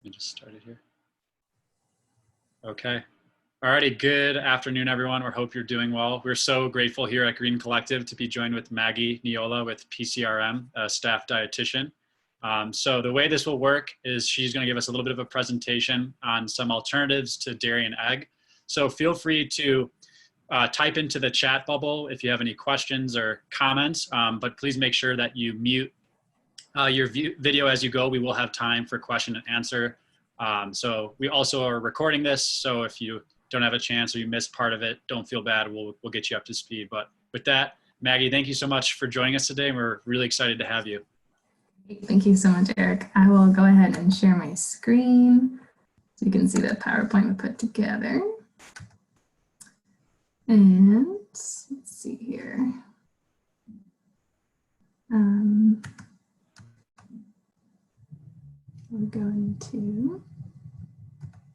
Let me just start it here. Okay. Alrighty, good afternoon, everyone. We hope you're doing well. We're so grateful here at Green Collective to be joined with Maggie Neola with PCRM, a staff dietitian. So the way this will work is she's going to give us a little bit of a presentation on some alternatives to dairy and egg. So feel free to type into the chat bubble if you have any questions or comments, but please make sure that you mute your video as you go. We will have time for question and answer. So we also are recording this, so if you don't have a chance or you missed part of it, don't feel bad. We'll get you up to speed. But with that, Maggie, thank you so much for joining us today. We're really excited to have you. Thank you so much, Eric. I will go ahead and share my screen so you can see the PowerPoint we put together. And let's see here. We're going to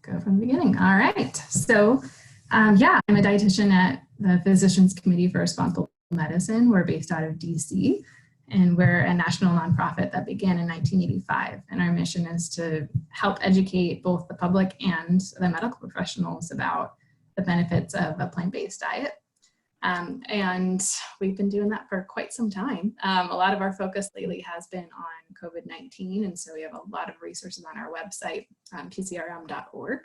go from the beginning. All right. So yeah, I'm a dietitian at the Physicians Committee for Responsible Medicine. We're based out of DC, and we're a national nonprofit that began in 1985. And our mission is to help educate both the public and the medical professionals about the benefits of a plant-based diet. And we've been doing that for quite some time. A lot of our focus lately has been on COVID-19, and so we have a lot of resources on our website, pcrm.org,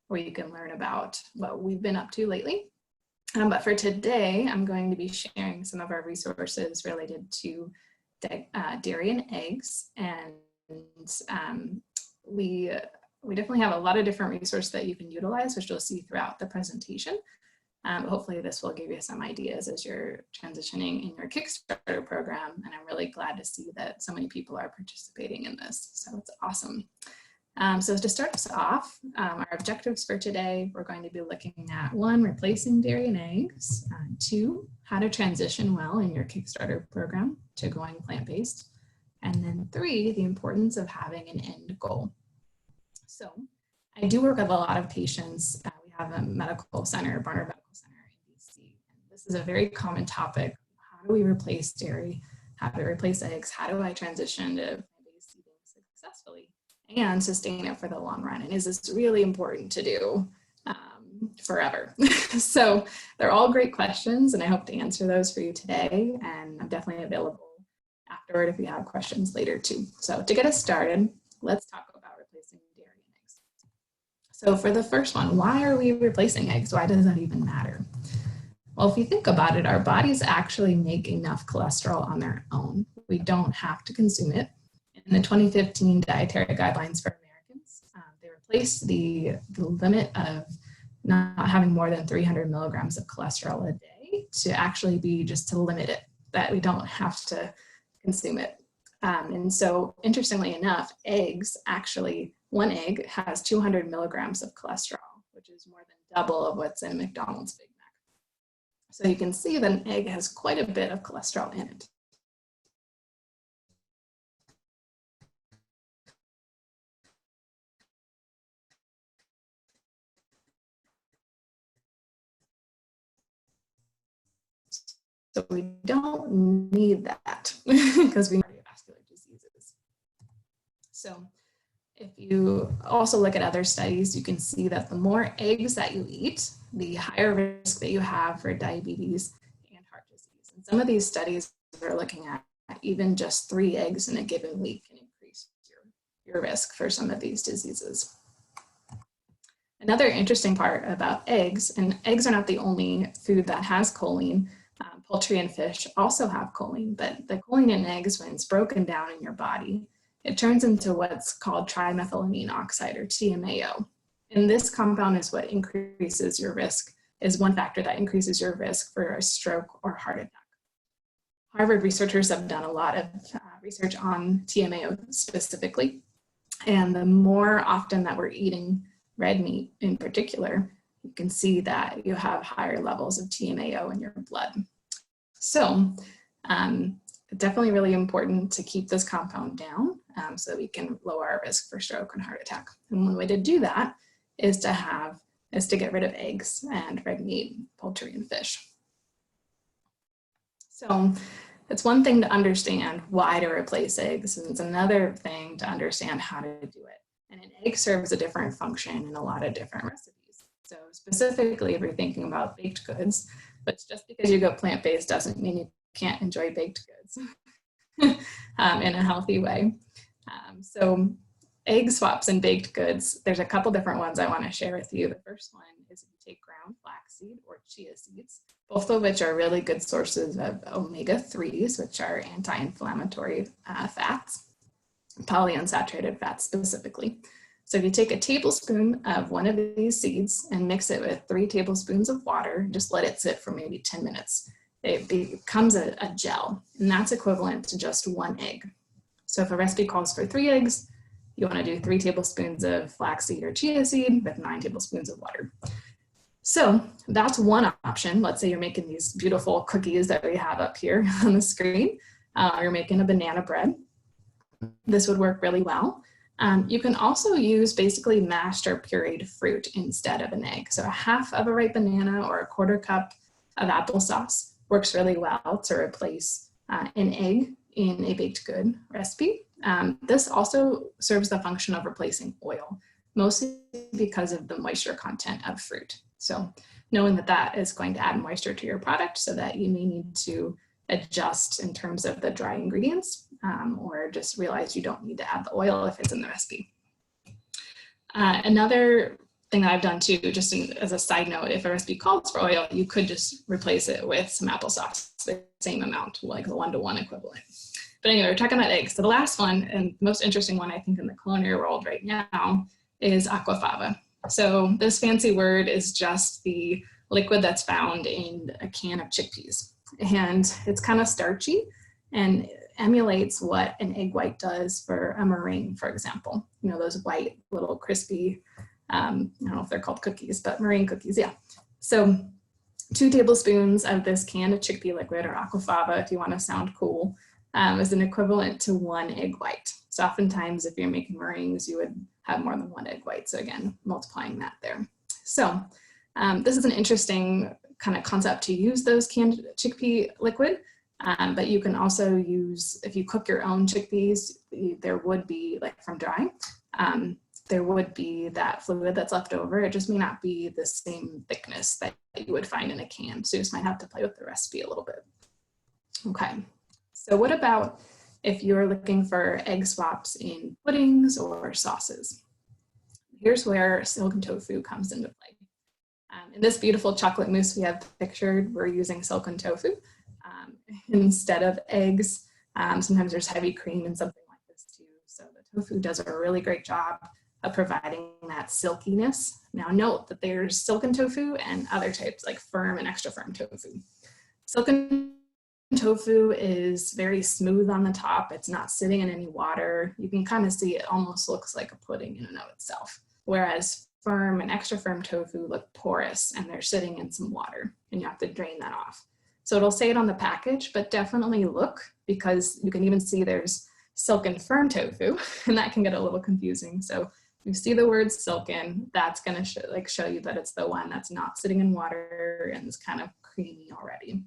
where you can learn about what we've been up to lately. But for today, I'm going to be sharing some of our resources related to dairy and eggs, and we definitely have a lot of different resources that you can utilize, which you'll see throughout the presentation. Hopefully this will give you some ideas as you're transitioning in your Kickstarter program, and I'm really glad to see that so many people are participating in this, so it's awesome. So to start us off, our objectives for today, we're going to be looking at 1, replacing dairy and eggs, 2, how to transition well in your Kickstarter program to going plant-based, and then 3, the importance of having an end goal. So I do work with a lot of patients. We have a medical center, Barnard Medical Center in DC, and this is a very common topic. How do we replace dairy? How do we replace eggs? How do I transition to plant-based eating successfully and sustain it for the long run? And is this really important to do forever? So they're all great questions, and I hope to answer those for you today. And I'm definitely available afterward if you have questions later too. So to get us started, let's talk about replacing dairy and eggs. So for the first one, why are we replacing eggs? Why does that even matter? Well, if you think about it, our bodies actually make enough cholesterol on their own. We don't have to consume it. In the 2015 dietary guidelines for Americans, they replaced the limit of not having more than 300 milligrams of cholesterol a day to actually be just to limit it, that we don't have to consume it. And so interestingly enough, eggs actually, one egg has 200 milligrams of cholesterol, which is more than double of what's in McDonald's Big Mac. So you can see that an egg has quite a bit of cholesterol in it. So we don't need that because we have cardiovascular diseases. So if you also look at other studies, you can see that the more eggs that you eat, the higher risk that you have for diabetes and heart disease. And some of these studies are looking at even just 3 eggs in a given week can increase your risk for some of these diseases. Another interesting part about eggs, and eggs are not the only food that has choline. Poultry and fish also have choline, but the choline in eggs, when it's broken down in your body, it turns into what's called trimethylamine oxide, or TMAO. And this compound is what increases your risk, is one factor that increases your risk for a stroke or heart attack. Harvard researchers have done a lot of research on TMAO specifically, and the more often that we're eating red meat in particular, you can see that you have higher levels of TMAO in your blood. So definitely really important to keep this compound down so that we can lower our risk for stroke and heart attack. And one way to do that is to get rid of eggs and red meat, poultry, and fish. So it's one thing to understand why to replace eggs, and it's another thing to understand how to do it. And an egg serves a different function in a lot of different recipes. So specifically, if you're thinking about baked goods, but just because you go plant-based doesn't mean you can't enjoy baked goods in a healthy way. So egg swaps and baked goods, there's a couple different ones I want to share with you. The first one is if you take ground flaxseed or chia seeds, both of which are really good sources of omega-3s, which are anti-inflammatory fats, polyunsaturated fats specifically. So if you take a tablespoon of one of these seeds and mix it with 3 tablespoons of water, just let it sit for maybe 10 minutes, it becomes a gel, and that's equivalent to just 1 egg. So if a recipe calls for 3 eggs, you want to do 3 tablespoons of flaxseed or chia seed with 9 tablespoons of water. So that's one option. Let's say you're making these beautiful cookies that we have up here on the screen, or you're making a banana bread. This would work really well. You can also use basically mashed or pureed fruit instead of an egg. So a half of a ripe banana or a 1/4 cup of applesauce works really well to replace an egg in a baked good recipe. This also serves the function of replacing oil, mostly because of the moisture content of fruit. So knowing that that is going to add moisture to your product so that you may need to adjust in terms of the dry ingredients, or just realize you don't need to add the oil if it's in the recipe. Another thing that I've done too, just as a side note, if a recipe calls for oil, you could just replace it with some applesauce, the same amount, like the 1-to-1 equivalent. But anyway, we're talking about eggs. So the last one, and the most interesting one I think in the culinary world right now, is aquafaba. So this fancy word is just the liquid that's found in a can of chickpeas. And it's kind of starchy and emulates what an egg white does for a meringue, for example. You know, those white little crispy, I don't know if they're called cookies, but meringue cookies, yeah. So 2 tablespoons of this can of chickpea liquid, or aquafaba if you want to sound cool, is an equivalent to 1 egg white. So oftentimes if you're making meringues, you would have more than 1 egg white. So again, multiplying that there. So this is an interesting kind of concept to use those canned chickpea liquid, but you can also use, if you cook your own chickpeas, there would be, like from dry, there would be that fluid that's left over. It just may not be the same thickness that you would find in a can. So you just might have to play with the recipe a little bit. Okay, so what about if you're looking for egg swaps in puddings or sauces? Here's where silken tofu comes into play. In this beautiful chocolate mousse we have pictured, we're using silken tofu instead of eggs. Sometimes there's heavy cream in something like this too. So the tofu does a really great job of providing that silkiness. Now note that there's silken tofu and other types like firm and extra firm tofu. Silken tofu is very smooth on the top. It's not sitting in any water. You can kind of see it almost looks like a pudding in and of itself. Whereas firm and extra firm tofu look porous and they're sitting in some water and you have to drain that off. So it'll say it on the package, but definitely look, because you can even see there's silken firm tofu and that can get a little confusing. So you see the word silken, that's going to show you that it's the one that's not sitting in water and is kind of creamy already.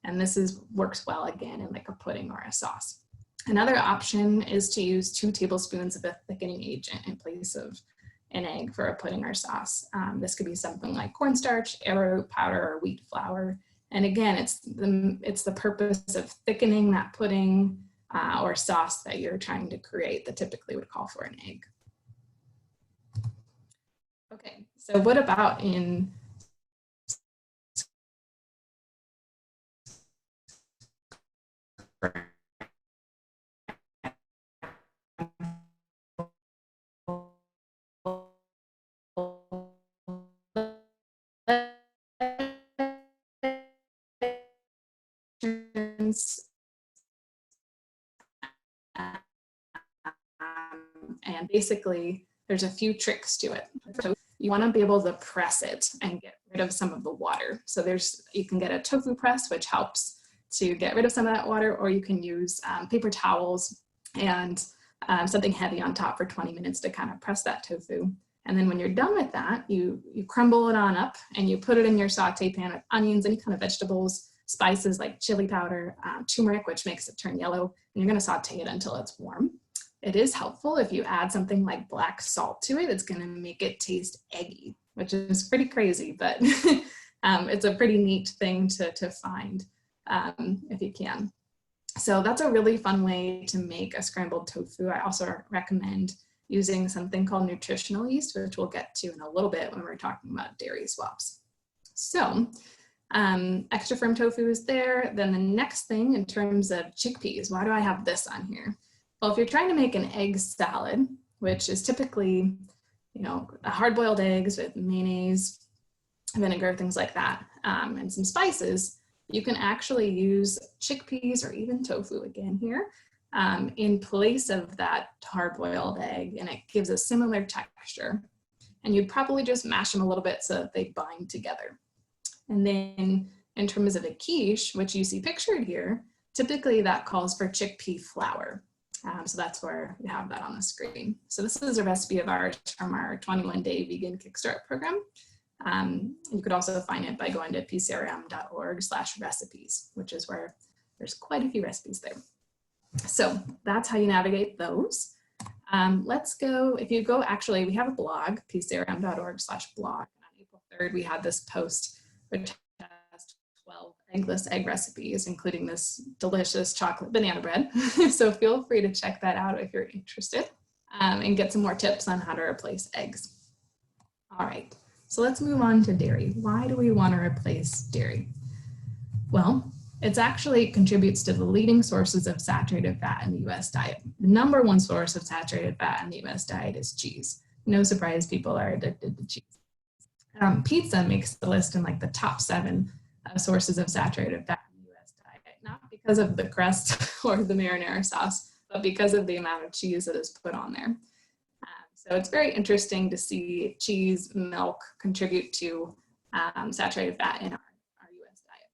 And this works well again in like a pudding or a sauce. Another option is to use 2 tablespoons of a thickening agent in place of an egg for a pudding or sauce. This could be something like cornstarch, arrowroot powder, or wheat flour. And again, it's the purpose of thickening that pudding or sauce that you're trying to create that typically would call for an egg. Okay, so what about in and basically there's a few tricks to it. So you want to be able to press it and get rid of some of the water. So you can get a tofu press, which helps to get rid of some of that water, or you can use paper towels and something heavy on top for 20 minutes to kind of press that tofu. And then when you're done with that, you crumble it on up and you put it in your saute pan with onions, any kind of vegetables, spices like chili powder, turmeric, which makes it turn yellow, and you're going to saute it until it's warm. it is helpful if you add something like black salt to it. It's going to make it taste eggy, which is pretty crazy, but it's a pretty neat thing to find if you can. So that's a really fun way to make a scrambled tofu. I also recommend using something called nutritional yeast, which we'll get to in a little bit when we're talking about dairy swaps. So extra firm tofu is there. Then the next thing in terms of chickpeas, why do I have this on here? Well, if you're trying to make an egg salad, which is typically, you know, hard-boiled eggs with mayonnaise, vinegar, things like that, and some spices, you can actually use chickpeas or even tofu again here in place of that hard-boiled egg, and it gives a similar texture. And you'd probably just mash them a little bit so that they bind together. And then in terms of a quiche, which you see pictured here, typically that calls for chickpea flour. So that's where we have that on the screen. So this is a recipe of ours from our 21-day vegan Kickstart program. You could also find it by going to pcrm.org/recipes, which is where there's quite a few recipes there. So that's how you navigate those. Let's go, if you go, actually, we have a blog, pcrm.org/blog. On April 3rd, we had this post, which has 12 eggless egg recipes, including this delicious chocolate banana bread. So feel free to check that out if you're interested and get some more tips on how to replace eggs. All right, so let's move on to dairy. Why do we want to replace dairy? Well, it actually contributes to the leading sources of saturated fat in the US diet. The number one source of saturated fat in the US diet is cheese. No surprise people are addicted to cheese. Pizza makes the list in like the top 7 sources of saturated fat in the US diet, not because of the crust or the marinara sauce, but because of the amount of cheese that is put on there. So it's very interesting to see cheese, milk contribute to saturated fat in our US diet.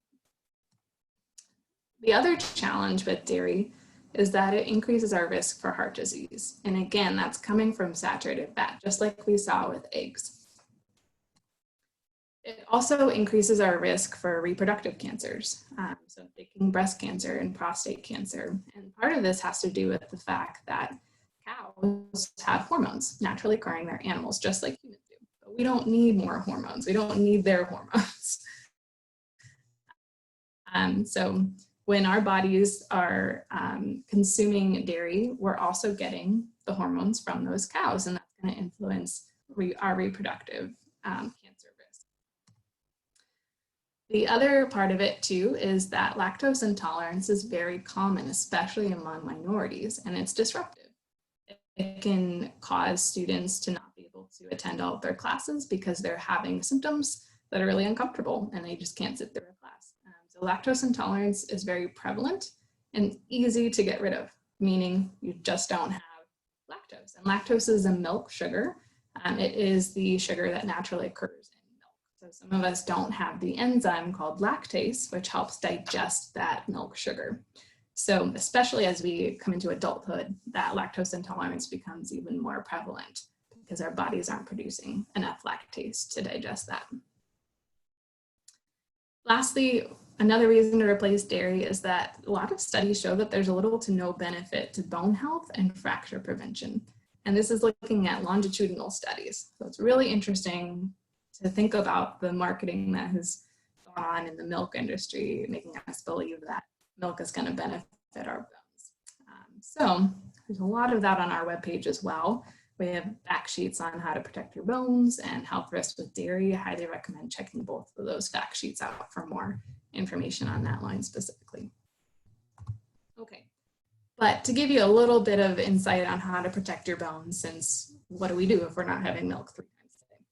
The other challenge with dairy is that it increases our risk for heart disease. And again, that's coming from saturated fat, just like we saw with eggs. It also increases our risk for reproductive cancers, so thinking breast cancer and prostate cancer. And part of this has to do with the fact that cows have hormones naturally occurring in their animals, just like humans do. But we don't need more hormones. We don't need their hormones. So when our bodies are consuming dairy, we're also getting the hormones from those cows, and that's going to influence our reproductive cancer risk. The other part of it too is that lactose intolerance is very common, especially among minorities, and it's disruptive. It can cause students to not be able to attend all of their classes because they're having symptoms that are really uncomfortable and they just can't sit through a class. So lactose intolerance is very prevalent and easy to get rid of, meaning you just don't have lactose. And lactose is a milk sugar. It is the sugar that naturally occurs in milk. So some of us don't have the enzyme called lactase, which helps digest that milk sugar. So especially as we come into adulthood, that lactose intolerance becomes even more prevalent because our bodies aren't producing enough lactase to digest that. Lastly, another reason to replace dairy is that a lot of studies show that there's a little to no benefit to bone health and fracture prevention. And this is looking at longitudinal studies. So it's really interesting to think about the marketing that has gone on in the milk industry, making us believe that milk is going to benefit our bones. So there's a lot of that on our webpage as well. We have fact sheets on how to protect your bones and health risks with dairy. I highly recommend checking both of those fact sheets out for more information on that line specifically. Okay, but to give you a little bit of insight on how to protect your bones, since what do we do if we're not having milk 3 times a day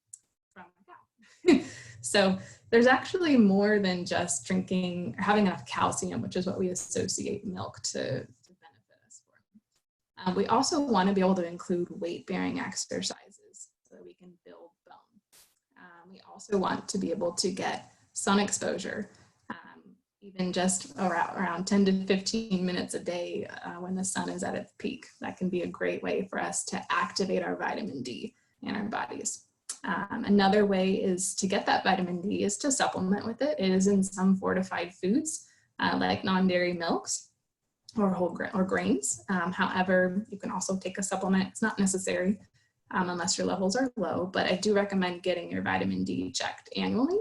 from a cow? So there's actually more than just drinking or having enough calcium, which is what we associate milk to benefit us for. We also want to be able to include weight-bearing exercises so that we can build bone. We also want to be able to get sun exposure, even just around 10 to 15 minutes a day when the sun is at its peak. That can be a great way for us to activate our vitamin D in our bodies. Another way is to get that vitamin D is to supplement with it. It is in some fortified foods like non-dairy milks. or or grains. However, you can also take a supplement. It's not necessary unless your levels are low, but I do recommend getting your vitamin D checked annually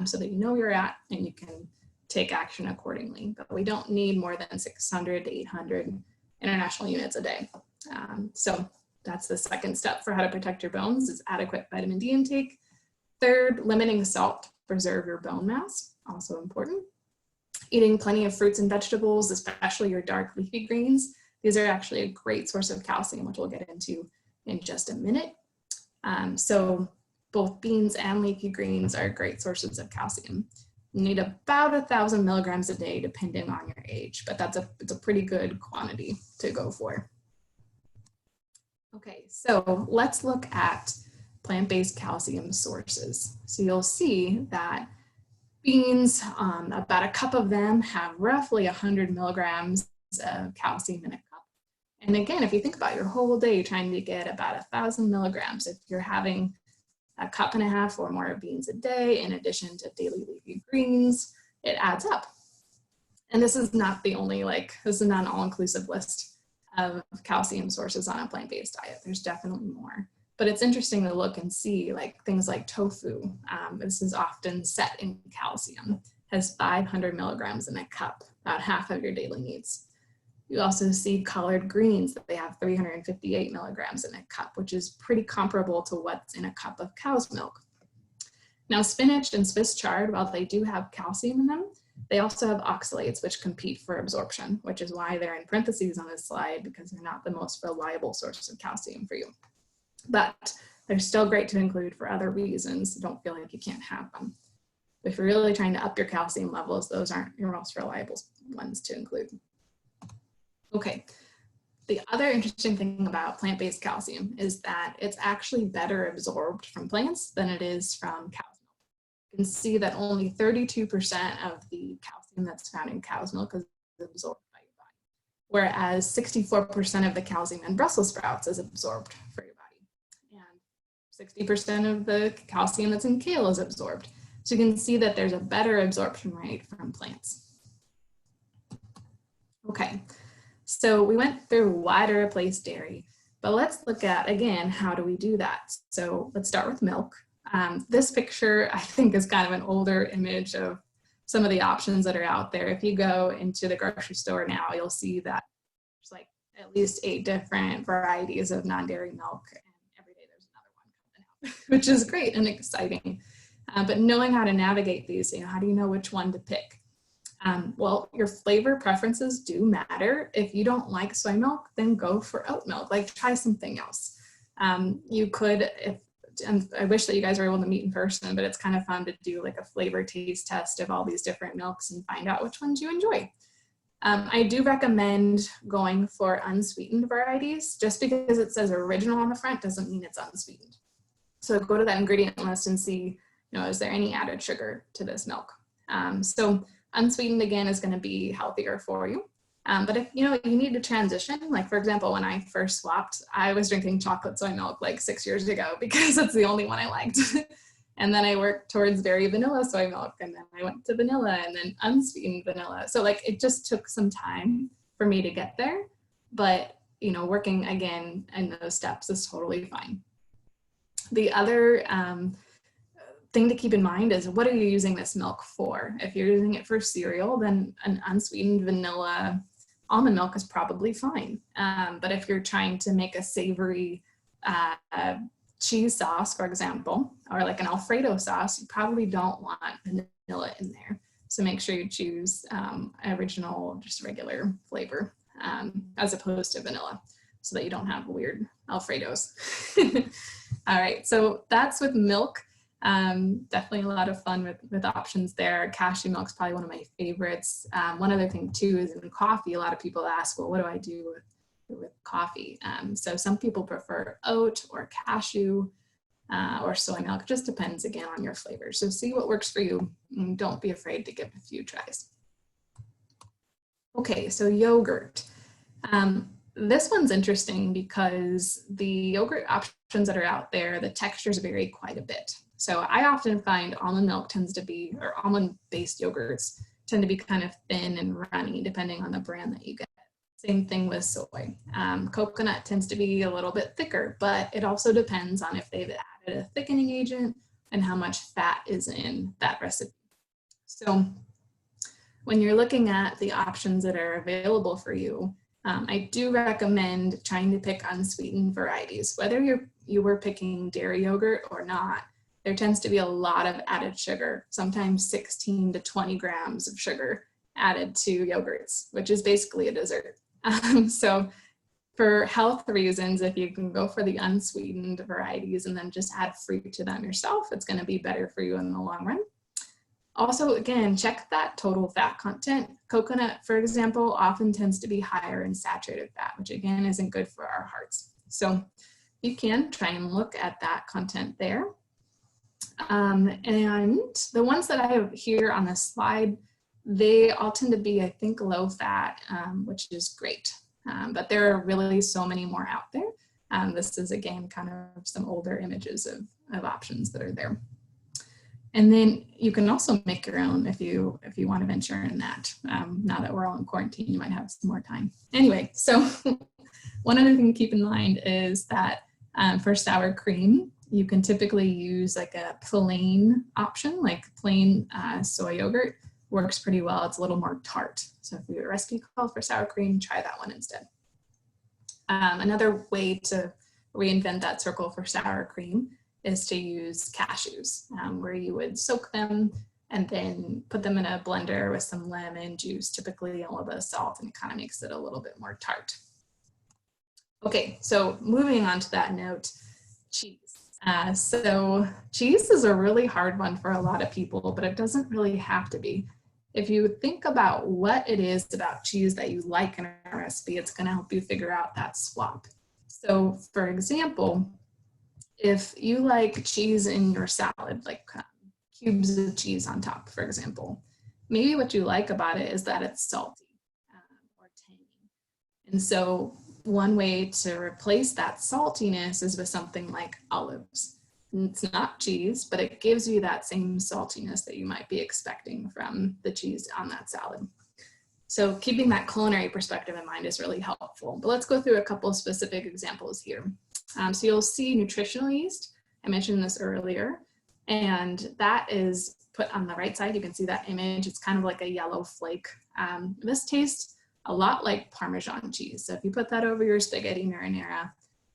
so that you know where you're at and you can take action accordingly. But we don't need more than 600 to 800 international units a day. So that's the second step for how to protect your bones is adequate vitamin D intake. Third, limiting salt to preserve your bone mass, also important. Eating plenty of fruits and vegetables, especially your dark leafy greens. These are actually a great source of calcium, which we'll get into in just a minute. So both beans and leafy greens are great sources of calcium. You need about 1,000 milligrams a day, depending on your age, but it's a pretty good quantity to go for. Okay, so let's look at plant-based calcium sources. So you'll see that beans, about a cup of them have roughly 100 milligrams of calcium in a cup. And again, if you think about your whole day trying to get about 1,000 milligrams, if you're having a cup and a half or more of beans a day, in addition to daily leafy greens, it adds up. And this is not the only, this is not an all-inclusive list of calcium sources on a plant-based diet. There's definitely more. But it's interesting to look and see things like tofu. This is often set in calcium, has 500 milligrams in a cup, about half of your daily needs. You also see collard greens that they have 358 milligrams in a cup, which is pretty comparable to what's in a cup of cow's milk. Now, spinach and Swiss chard, while they do have calcium in them, they also have oxalates, which compete for absorption, which is why they're in parentheses on this slide, because they're not the most reliable source of calcium for you. But they're still great to include for other reasons. Don't feel like you can't have them. If you're really trying to up your calcium levels, those aren't your most reliable ones to include. Okay, the other interesting thing about plant-based calcium is that it's actually better absorbed from plants than it is from cow's milk. You can see that only 32% of the calcium that's found in cow's milk is absorbed by your body, whereas 64% of the calcium in Brussels sprouts is absorbed for your body. And 60% of the calcium that's in kale is absorbed. So you can see that there's a better absorption rate from plants. Okay. So we went through why to replace dairy, but let's look at, again, how do we do that? So let's start with milk. This picture, I think, is kind of an older image of some of the options that are out there. If you go into the grocery store now, you'll see that there's at least 8 different varieties of non-dairy milk, and every day there's another one coming out, which is great and exciting. But knowing how to navigate these, how do you know which one to pick? Well, your flavor preferences do matter. If you don't like soy milk, then go for oat milk. Try something else. You could, and I wish that you guys were able to meet in person, but it's kind of fun to do a flavor taste test of all these different milks and find out which ones you enjoy. I do recommend going for unsweetened varieties. Just because it says original on the front doesn't mean it's unsweetened. So go to that ingredient list and see, is there any added sugar to this milk? So unsweetened, again, is going to be healthier for you. But if you need to transition, for example, when I first swapped, I was drinking chocolate soy milk 6 years ago because it's the only one I liked. And then I worked towards dairy vanilla soy milk, and then I went to vanilla and then unsweetened vanilla. So it just took some time for me to get there. But, working again in those steps is totally fine. The other thing to keep in mind is, what are you using this milk for? If you're using it for cereal, then an unsweetened vanilla almond milk is probably fine. But if you're trying to make a savory cheese sauce, for example, or an Alfredo sauce, you probably don't want vanilla in there. So make sure you choose original, just regular flavor, as opposed to vanilla, so that you don't have weird Alfredos. All right, so that's with milk. Definitely a lot of fun with options there. Cashew milk is probably one of my favorites. One other thing too is in coffee, a lot of people ask, well, what do I do with coffee? So some people prefer oat or cashew or soy milk. It just depends, again, on your flavor. So see what works for you, and don't be afraid to give it a few tries. Okay, so yogurt. This one's interesting because the yogurt options that are out there, the textures vary quite a bit. So I often find almond milk tends to be, or almond-based yogurts tend to be kind of thin and runny, depending on the brand that you get. Same thing with soy. Coconut tends to be a little bit thicker, but it also depends on if they've added a thickening agent and how much fat is in that recipe. So when you're looking at the options that are available for you, I do recommend trying to pick unsweetened varieties. Whether you were picking dairy yogurt or not, there tends to be a lot of added sugar, sometimes 16 to 20 grams of sugar added to yogurts, which is basically a dessert. So for health reasons, if you can go for the unsweetened varieties and then just add fruit to them yourself, it's going to be better for you in the long run. Also, again, check that total fat content. Coconut, for example, often tends to be higher in saturated fat, which again isn't good for our hearts. So you can try and look at that content there. And the ones that I have here on this slide, they all tend to be, I think, low fat, which is great. But there are really so many more out there. This is, again, kind of some older images of options that are there. And then you can also make your own if you want to venture in that. Now that we're all in quarantine, you might have some more time. Anyway, so one other thing to keep in mind is that for sour cream, you can typically use like a plain option, like plain soy yogurt works pretty well. It's a little more tart. So if your recipe calls for sour cream, try that one instead. Another way to reinvent that circle for sour cream is to use cashews, where you would soak them and then put them in a blender with some lemon juice, typically a little bit of salt, and it kind of makes it a little bit more tart. Okay, so moving on to that note, cheese. So cheese is a really hard one for a lot of people, but it doesn't really have to be. If you think about what it is about cheese that you like in a recipe, it's going to help you figure out that swap. So for example, if you like cheese in your salad, like cubes of cheese on top, for example, maybe what you like about it is that it's salty or tangy. And so one way to replace that saltiness is with something like olives. And it's not cheese, but it gives you that same saltiness that you might be expecting from the cheese on that salad. So keeping that culinary perspective in mind is really helpful. But let's go through a couple of specific examples here. So you'll see nutritional yeast. I mentioned this earlier, and that is put on the right side. You can see that image. It's kind of like a yellow flake. This tastes a lot like Parmesan cheese. So if you put that over your spaghetti marinara,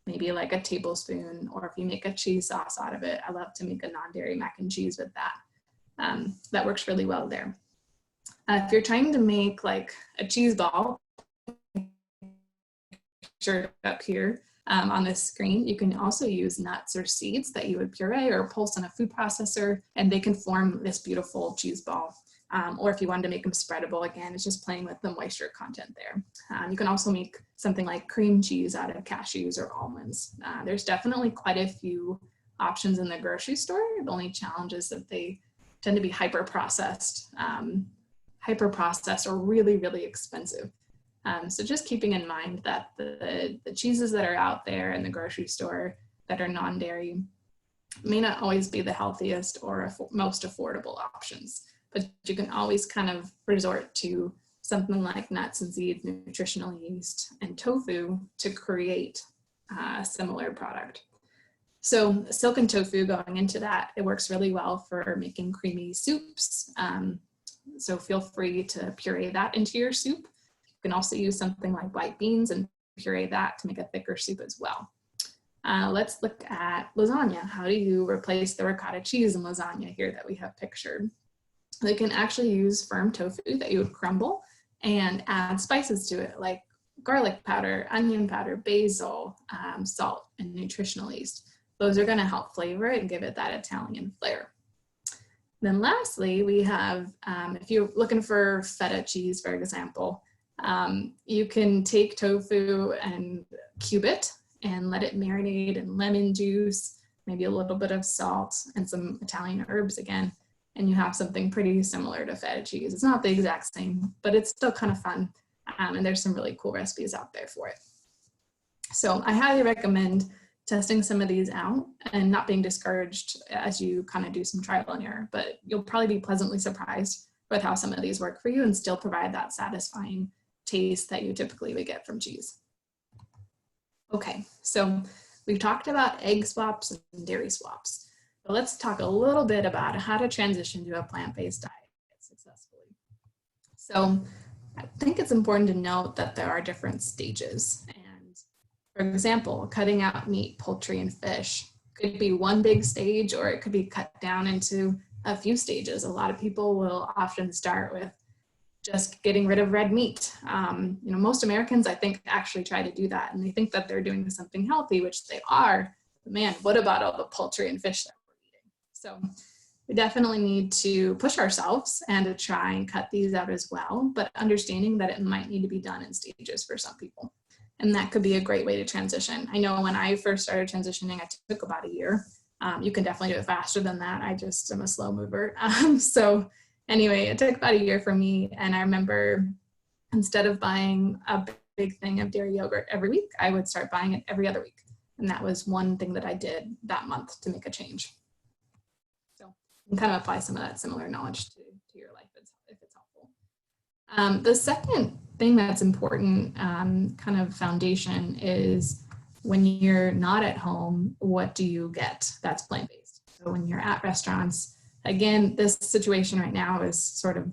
maybe like a tablespoon, or if you make a cheese sauce out of it, I love to make a non-dairy mac and cheese with that. That works really well there. If you're trying to make like a cheese ball, pictured up here on this screen, you can also use nuts or seeds that you would puree or pulse in a food processor, and they can form this beautiful cheese ball. Or if you wanted to make them spreadable, again, it's just playing with the moisture content there. You can also make something like cream cheese out of cashews or almonds. There's definitely quite a few options in the grocery store. The only challenge is that they tend to be hyper processed or really, really expensive. So just keeping in mind that the cheeses that are out there in the grocery store that are non-dairy may not always be the healthiest or most affordable options. But you can always kind of resort to something like nuts and seeds, nutritional yeast, and tofu to create a similar product. So silken tofu, going into that, it works really well for making creamy soups. So feel free to puree that into your soup. You can also use something like white beans and puree that to make a thicker soup as well. Let's look at lasagna. How do you replace the ricotta cheese in lasagna here that we have pictured? They can actually use firm tofu that you would crumble and add spices to it, like garlic powder, onion powder, basil, salt, and nutritional yeast. Those are going to help flavor it and give it that Italian flair. Then lastly, we have, if you're looking for feta cheese, for example, you can take tofu and cube it and let it marinate in lemon juice, maybe a little bit of salt and some Italian herbs again, and you have something pretty similar to feta cheese. It's not the exact same, but it's still kind of fun. And there's some really cool recipes out there for it. So I highly recommend testing some of these out and not being discouraged as you kind of do some trial and error, but you'll probably be pleasantly surprised with how some of these work for you and still provide that satisfying taste that you typically would get from cheese. Okay, so we've talked about egg swaps and dairy swaps. But let's talk a little bit about how to transition to a plant-based diet successfully. So I think it's important to note that there are different stages. And for example, cutting out meat, poultry, and fish could be one big stage, or it could be cut down into a few stages. A lot of people will often start with just getting rid of red meat. Most Americans, I think, actually try to do that, and they think that they're doing something healthy, which they are. But man, what about all the poultry and fish that we're eating? So we definitely need to push ourselves and to try and cut these out as well, but understanding that it might need to be done in stages for some people. And that could be a great way to transition. I know when I first started transitioning, I took about a year. You can definitely do it faster than that. I just am a slow mover. So anyway, it took about a year for me. And I remember instead of buying a big thing of dairy yogurt every week, I would start buying it every other week. And that was one thing that I did that month to make a change. So you can kind of apply some of that similar knowledge to your life if it's helpful. The second thing that's important, kind of foundation, is when you're not at home, what do you get that's plant-based? So when you're at restaurants, again, this situation right now is sort of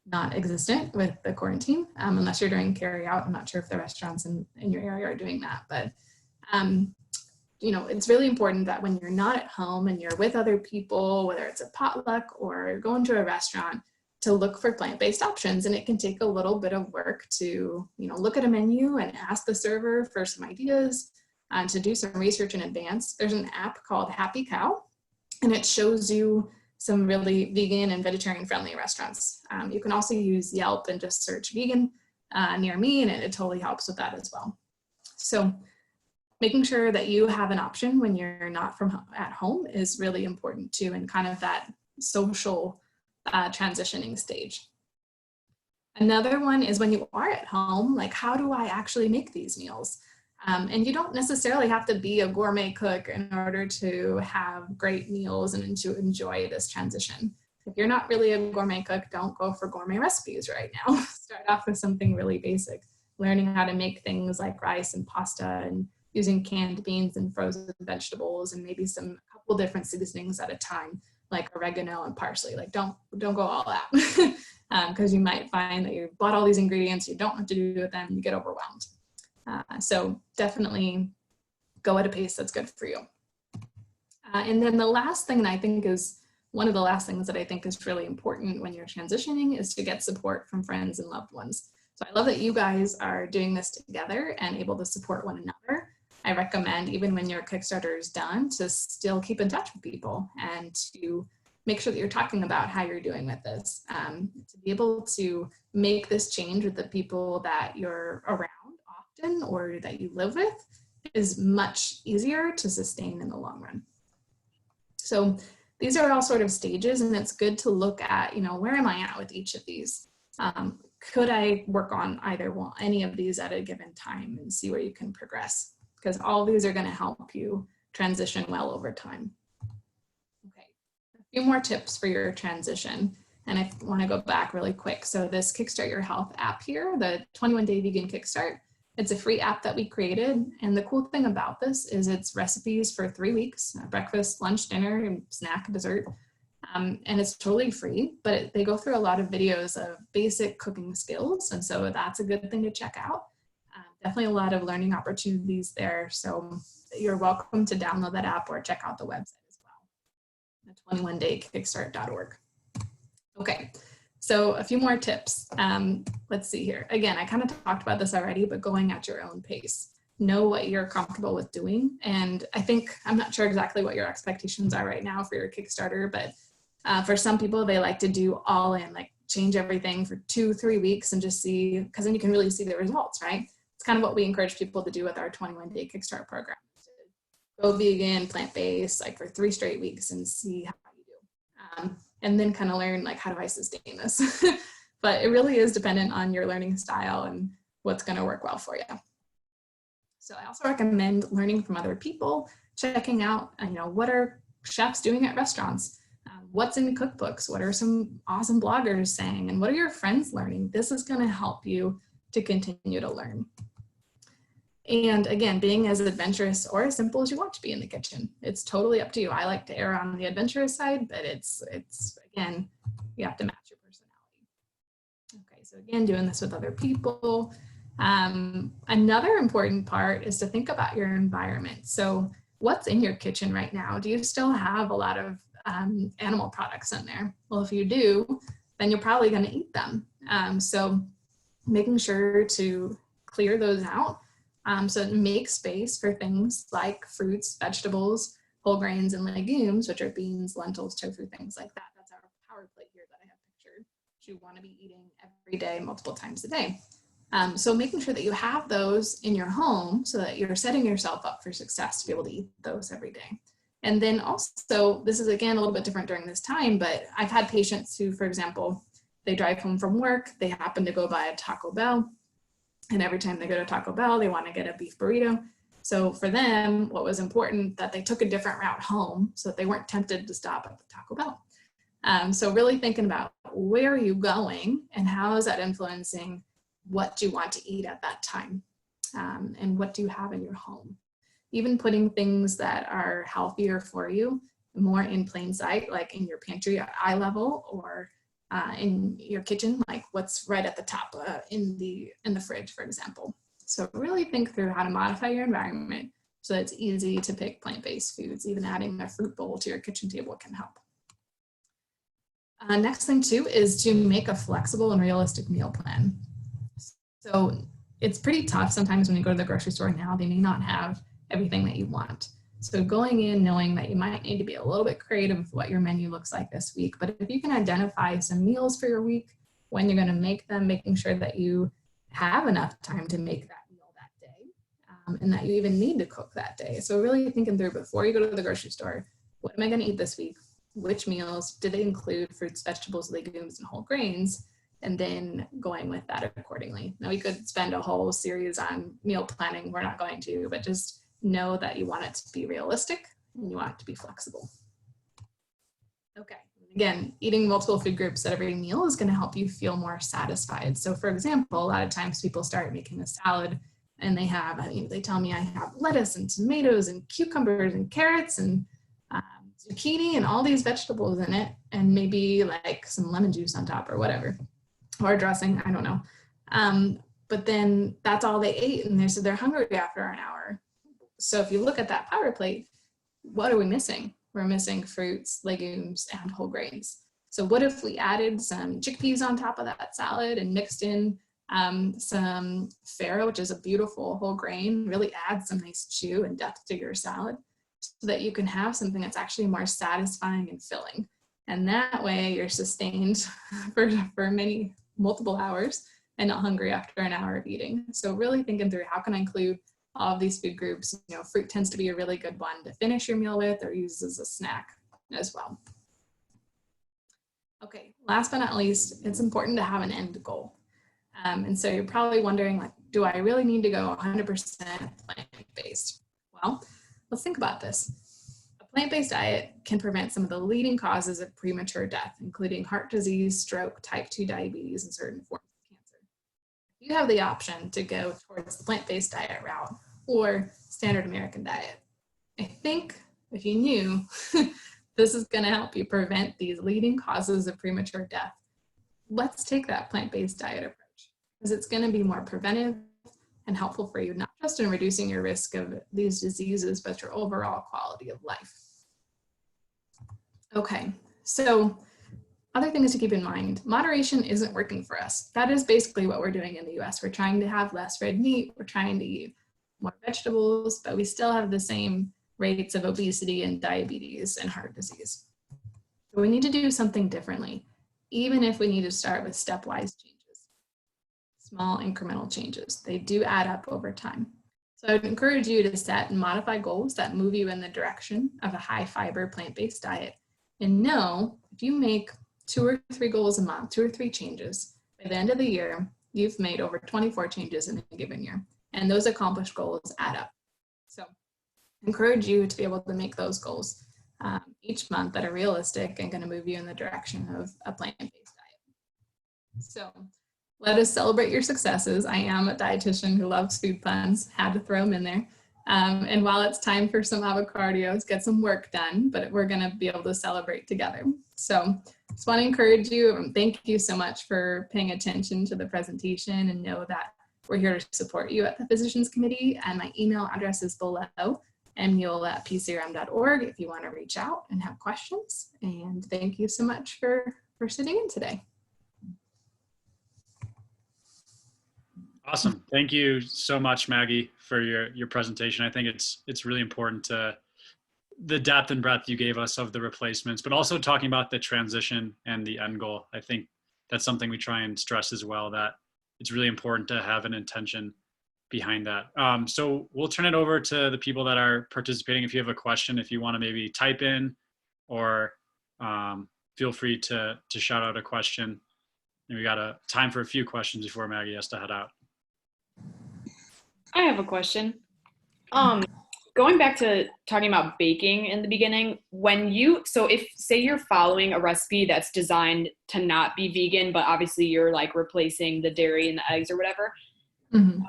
not existent with the quarantine, unless you're doing carry out. I'm not sure if the restaurants in your area are doing that, but it's really important that when you're not at home and you're with other people, whether it's a potluck or going to a restaurant, to look for plant-based options. And it can take a little bit of work to, look at a menu and ask the server for some ideas, to do some research in advance. There's an app called Happy Cow, and it shows you some really vegan and vegetarian friendly restaurants. You can also use Yelp and just search vegan near me, and it totally helps with that as well. So making sure that you have an option when you're not at home is really important too, and kind of that social transitioning stage. Another one is when you are at home, like, how do I actually make these meals? And you don't necessarily have to be a gourmet cook in order to have great meals and to enjoy this transition. If you're not really a gourmet cook, don't go for gourmet recipes right now. Start off with something really basic, learning how to make things like rice and pasta, and using canned beans and frozen vegetables, and maybe a couple different seasonings at a time, like oregano and parsley. Like, don't go all out, because you might find that you bought all these ingredients, you don't know what to do with them, you get overwhelmed. So definitely go at a pace that's good for you. And then the last thing that I think is one of the last things that I think is really important when you're transitioning is to get support from friends and loved ones. So I love that you guys are doing this together and able to support one another. I recommend, even when your Kickstarter is done, to still keep in touch with people and to make sure that you're talking about how you're doing with this. To be able to make this change with the people that you're around often or that you live with is much easier to sustain in the long run. So these are all sort of stages, and it's good to look at, where am I at with each of these? Could I work on any of these at a given time and see where you can progress? Because all these are going to help you transition well over time. Okay, a few more tips for your transition. And I want to go back really quick. So this Kickstart Your Health app here, the 21-Day Vegan Kickstart, it's a free app that we created. And the cool thing about this is it's recipes for 3 weeks, breakfast, lunch, dinner, and snack, dessert. And it's totally free, but they go through a lot of videos of basic cooking skills. And so that's a good thing to check out. Definitely a lot of learning opportunities there. So you're welcome to download that app or check out the website as well, 21daykickstart.org. Okay, so a few more tips. Let's see here. Again, I kind of talked about this already, but going at your own pace. Know what you're comfortable with doing. And I think, I'm not sure exactly what your expectations are right now for your Kickstarter, but for some people, they like to do all in, like change everything for 2-3 weeks and just see, because then you can really see the results, right? It's kind of what we encourage people to do with our 21-day Kickstart program. Go vegan, plant-based, like for 3 straight weeks and see how you do. And then kind of learn, like, how do I sustain this? But it really is dependent on your learning style and what's going to work well for you. So I also recommend learning from other people, checking out, what are chefs doing at restaurants? What's in cookbooks? What are some awesome bloggers saying? And what are your friends learning? This is going to help you to continue to learn. And again, being as adventurous or as simple as you want to be in the kitchen. It's totally up to you. I like to err on the adventurous side, but it's again, you have to match your personality. Okay, so again, doing this with other people. Another important part is to think about your environment. So what's in your kitchen right now? Do you still have a lot of animal products in there? Well, if you do, then you're probably going to eat them. So making sure to clear those out so make space for things like fruits, vegetables, whole grains, and legumes, which are beans, lentils, tofu, things like that. That's our power plate here that I have pictured, which you want to be eating every day, multiple times a day. So making sure that you have those in your home so that you're setting yourself up for success to be able to eat those every day. And then also, this is again a little bit different during this time, but I've had patients who, for example, they drive home from work, they happen to go by a Taco Bell, and every time they go to Taco Bell, they want to get a beef burrito. So for them, what was important that they took a different route home so that they weren't tempted to stop at the Taco Bell. So really thinking about where are you going and how is that influencing what you want to eat at that time, and what do you have in your home. Even putting things that are healthier for you more in plain sight, like in your pantry at eye level, or in your kitchen, like what's right at the top in the fridge, for example. So really think through how to modify your environment so that it's easy to pick plant-based foods. Even adding a fruit bowl to your kitchen table can help. Next thing too is to make a flexible and realistic meal plan. So it's pretty tough sometimes when you go to the grocery store now, they may not have everything that you want. So going in knowing that you might need to be a little bit creative with what your menu looks like this week, but if you can identify some meals for your week, when you're going to make them, making sure that you have enough time to make that meal that day, and that you even need to cook that day. So really thinking through before you go to the grocery store, what am I going to eat this week? Which meals? Do they include fruits, vegetables, legumes, and whole grains? And then going with that accordingly. Now we could spend a whole series on meal planning. We're not going to, but just know that you want it to be realistic and you want it to be flexible. Okay, again, eating multiple food groups at every meal is going to help you feel more satisfied. So for example, a lot of times people start making a salad and they have, they tell me I have lettuce and tomatoes and cucumbers and carrots and zucchini and all these vegetables in it, and maybe like some lemon juice on top or whatever, or dressing, I don't know. But then that's all they ate, and they're hungry after an hour. So if you look at that power plate, what are we missing? We're missing fruits, legumes, and whole grains. So what if we added some chickpeas on top of that salad and mixed in some farro, which is a beautiful whole grain, really add some nice chew and depth to your salad so that you can have something that's actually more satisfying and filling. And that way you're sustained for multiple hours and not hungry after an hour of eating. So really thinking through how can I include all of these food groups. Fruit tends to be a really good one to finish your meal with or use as a snack as well. Okay, last but not least, it's important to have an end goal. And so you're probably wondering, like, do I really need to go 100% plant-based? Well, let's think about this. A plant-based diet can prevent some of the leading causes of premature death, including heart disease, stroke, type 2 diabetes, and certain forms of cancer. You have the option to go towards the plant-based diet route or standard American diet. I think if you knew, this is going to help you prevent these leading causes of premature death. Let's take that plant-based diet approach because it's going to be more preventive and helpful for you, not just in reducing your risk of these diseases, but your overall quality of life. Okay, so other things to keep in mind, moderation isn't working for us. That is basically what we're doing in the US. We're trying to have less red meat, we're trying to eat more vegetables, but we still have the same rates of obesity and diabetes and heart disease. So we need to do something differently, even if we need to start with stepwise changes. Small incremental changes. They do add up over time. So I would encourage you to set and modify goals that move you in the direction of a high fiber plant-based diet. And know if you make 2 or 3 goals a month, 2 or 3 changes, by the end of the year, you've made over 24 changes in a given year. And those accomplished goals add up. So I encourage you to be able to make those goals. each month that are realistic and going to move you in the direction of a plant-based diet. So let us celebrate your successes. I am a dietitian who loves food puns, had to throw them in there. And while it's time for some avocardios, get some work done, but we're going to be able to celebrate together. So just want to encourage you, and thank you so much for paying attention to the presentation, and know that we're here to support you at the Physicians Committee, and my email address is below, neola@pcrm.org, if you want to reach out and have questions. And thank you so much for sitting in today. Awesome. Thank you so much, Maggie, for your presentation. I think it's really important to the depth and breadth you gave us of the replacements, but also talking about the transition and the end goal. I think that's something we try and stress as well, that it's really important to have an intention behind that. So we'll turn it over to the people that are participating. If you have a question, if you want to maybe type in, or feel free to shout out a question. And we got time for a few questions before Maggie has to head out. I have a question. Going back to talking about baking in the beginning, so if say you're following a recipe that's designed to not be vegan, but obviously you're like replacing the dairy and the eggs or whatever. Mm-hmm.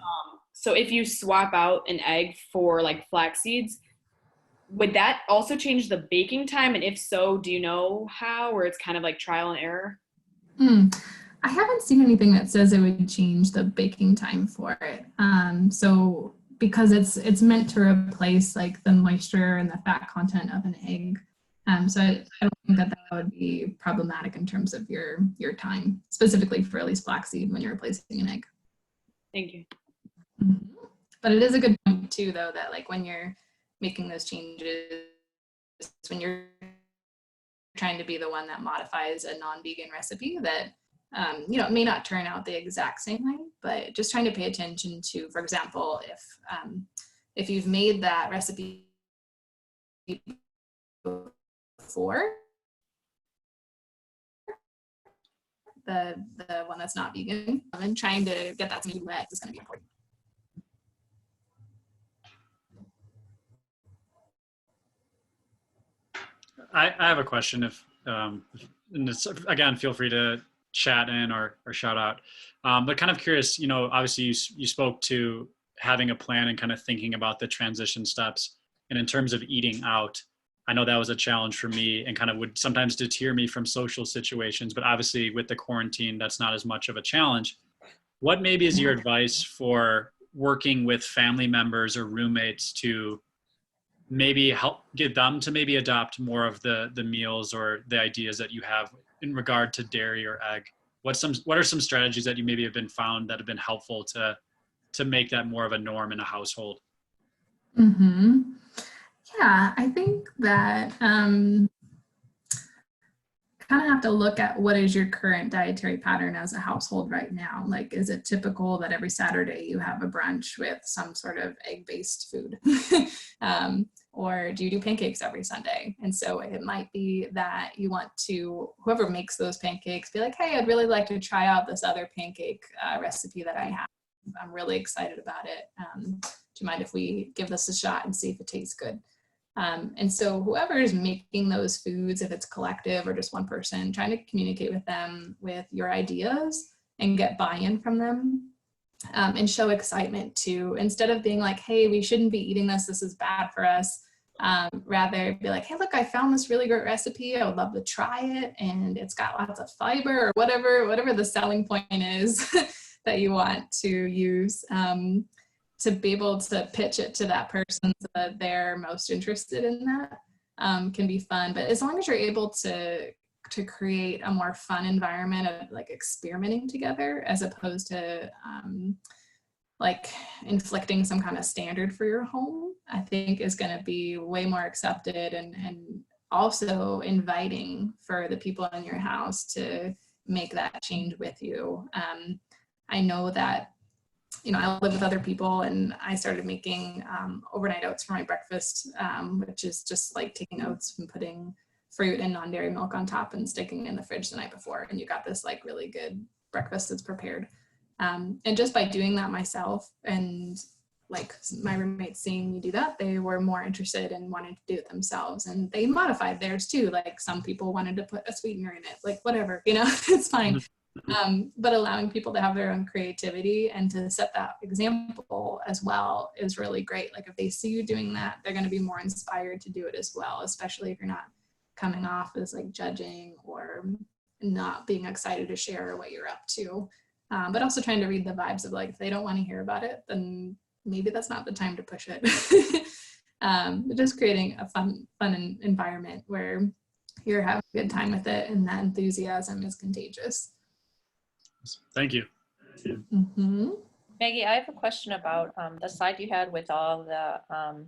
So if you swap out an egg for like flax seeds, would that also change the baking time? And if so, do you know how, or it's kind of like trial and error? I haven't seen anything that says it would change the baking time for it. So because it's meant to replace like the moisture and the fat content of an egg. So I don't think that would be problematic in terms of your time, specifically for at least flaxseed when you're replacing an egg. Thank you. Mm-hmm. But it is a good point too, though, that like when you're making those changes, when you're trying to be the one that modifies a non-vegan recipe, that it may not turn out the exact same way, but just trying to pay attention to, for example, if you've made that recipe before, the one that's not vegan, and trying to get that to be wet is going to be important. I have a question. And it's, again, feel free to chat in or shout out. But kind of curious, obviously you spoke to having a plan and kind of thinking about the transition steps. And in terms of eating out, I know that was a challenge for me and kind of would sometimes deter me from social situations, but obviously with the quarantine, that's not as much of a challenge. What maybe is your advice for working with family members or roommates to maybe help get them to maybe adopt more of the meals or the ideas that you have in regard to dairy or egg? What are some strategies that you maybe have been found that have been helpful to make that more of a norm in a household? Mm-hmm. Yeah, I think that kind of have to look at what is your current dietary pattern as a household right now. Like, is it typical that every Saturday you have a brunch with some sort of egg-based food? Or do you do pancakes every Sunday? And so it might be that you want to, whoever makes those pancakes, be like, hey, I'd really like to try out this other pancake recipe that I have. I'm really excited about it. Do you mind if we give this a shot and see if it tastes good? And so whoever is making those foods, if it's collective or just one person, trying to communicate with them with your ideas and get buy-in from them. And show excitement too, instead of being like, hey, we shouldn't be eating this, this is bad for us. Rather be like, hey, look, I found this really great recipe, I would love to try it, and it's got lots of fiber, or whatever the selling point is that you want to use, to be able to pitch it to that person so that they're most interested in that. Can be fun, but as long as you're able to create a more fun environment of like experimenting together, as opposed to like inflicting some kind of standard for your home, I think is going to be way more accepted, and also inviting for the people in your house to make that change with you. I know that, I live with other people, and I started making overnight oats for my breakfast, which is just like taking oats and putting fruit and non-dairy milk on top and sticking it in the fridge the night before, and you got this like really good breakfast that's prepared. And just by doing that myself and like my roommates seeing me do that, they were more interested and wanted to do it themselves. And they modified theirs too. Like some people wanted to put a sweetener in it, like whatever, you know, it's fine. But allowing people to have their own creativity and to set that example as well is really great. Like if they see you doing that, they're going to be more inspired to do it as well, especially if you're not coming off as like judging or not being excited to share what you're up to. But also trying to read the vibes of like, if they don't want to hear about it, then maybe that's not the time to push it. Just creating a fun environment where you're having a good time with it, and that enthusiasm is contagious. Thank you. Mm-hmm. Maggie, I have a question about the slide you had with all the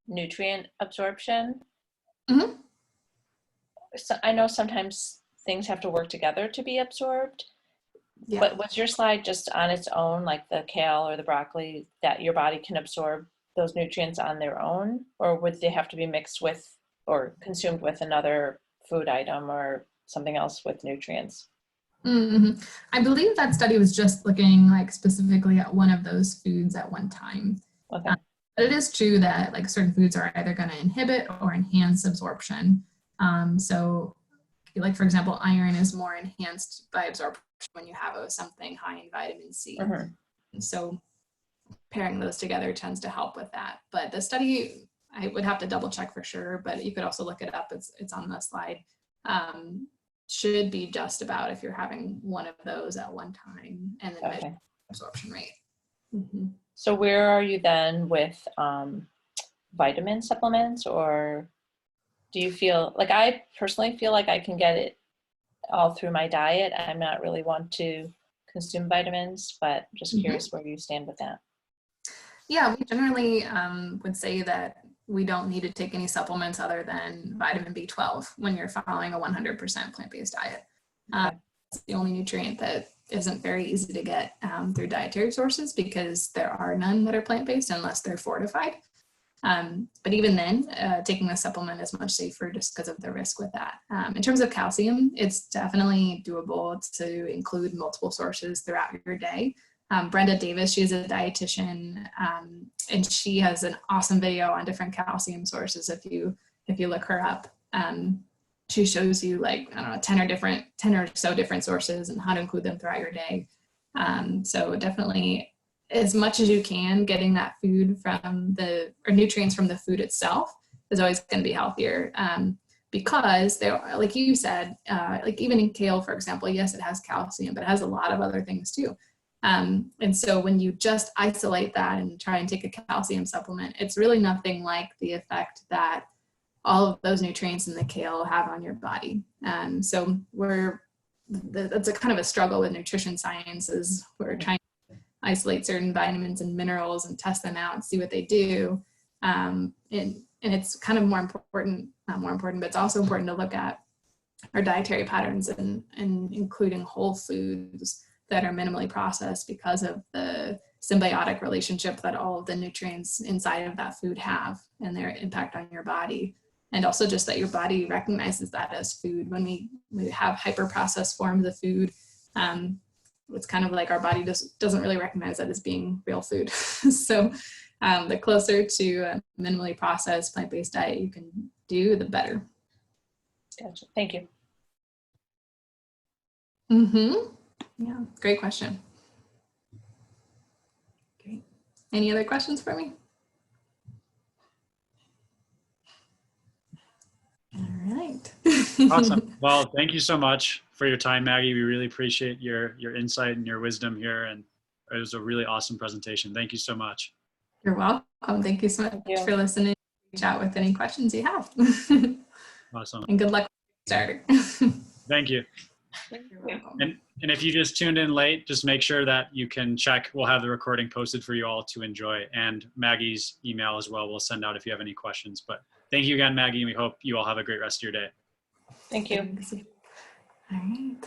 nutrient absorption. Mm-hmm. So I know sometimes things have to work together to be absorbed. Yeah. But was your slide just on its own, like the kale or the broccoli, that your body can absorb those nutrients on their own? Or would they have to be mixed with or consumed with another food item or something else with nutrients? Mm-hmm. I believe that study was just looking like specifically at one of those foods at one time. Okay. But it is true that like certain foods are either going to inhibit or enhance absorption. So like for example, iron is more enhanced by absorption when you have something high in vitamin C. Mm-hmm. And so pairing those together tends to help with that. But the study, I would have to double check for sure, but you could also look it up. It's on the slide. Should be just about if you're having one of those at one time and then measure absorption rate. Mm-hmm. So where are you then with vitamin supplements, or do you feel like, I personally feel like I can get it all through my diet? I'm not really one to consume vitamins, but just curious where you stand with that. Yeah, we generally would say that we don't need to take any supplements other than vitamin B12 when you're following a 100% plant-based diet. It's the only nutrient that isn't very easy to get through dietary sources because there are none that are plant-based unless they're fortified. But even then, taking a supplement is much safer just because of the risk with that. In terms of calcium, it's definitely doable to include multiple sources throughout your day. Brenda Davis, she's a dietitian, and she has an awesome video on different calcium sources. If you look her up, she shows you like, I don't know, 10 or so different sources and how to include them throughout your day. So definitely, as much as you can, getting that food from nutrients from the food itself is always going to be healthier. Because there, like you said, like even in kale, for example, yes, it has calcium, but it has a lot of other things too. And so when you just isolate that and try and take a calcium supplement, it's really nothing like the effect that all of those nutrients in the kale have on your body. So that's a kind of a struggle with nutrition science, is we're trying to isolate certain vitamins and minerals and test them out and see what they do. And it's kind of not more important, but it's also important to look at our dietary patterns and including whole foods that are minimally processed because of the symbiotic relationship that all of the nutrients inside of that food have and their impact on your body. And also just that your body recognizes that as food. When we have hyper-processed forms of food, it's kind of like our body doesn't really recognize that as being real food. So the closer to a minimally processed plant-based diet you can do, the better. Gotcha. Thank you. Mm-hmm. Yeah, great question. Great. Any other questions for me? All right. Awesome. Well, thank you so much for your time, Maggie. We really appreciate your insight and your wisdom here. And it was a really awesome presentation. Thank you so much. You're welcome. Thank you so much for listening. Reach out with any questions you have. Awesome. And good luck with the starter. Thank you. You're welcome. And if you just tuned in late, just make sure that you can check. We'll have the recording posted for you all to enjoy, and Maggie's email as well. We'll send out if you have any questions. But thank you again, Maggie, and we hope you all have a great rest of your day. Thank you. All right.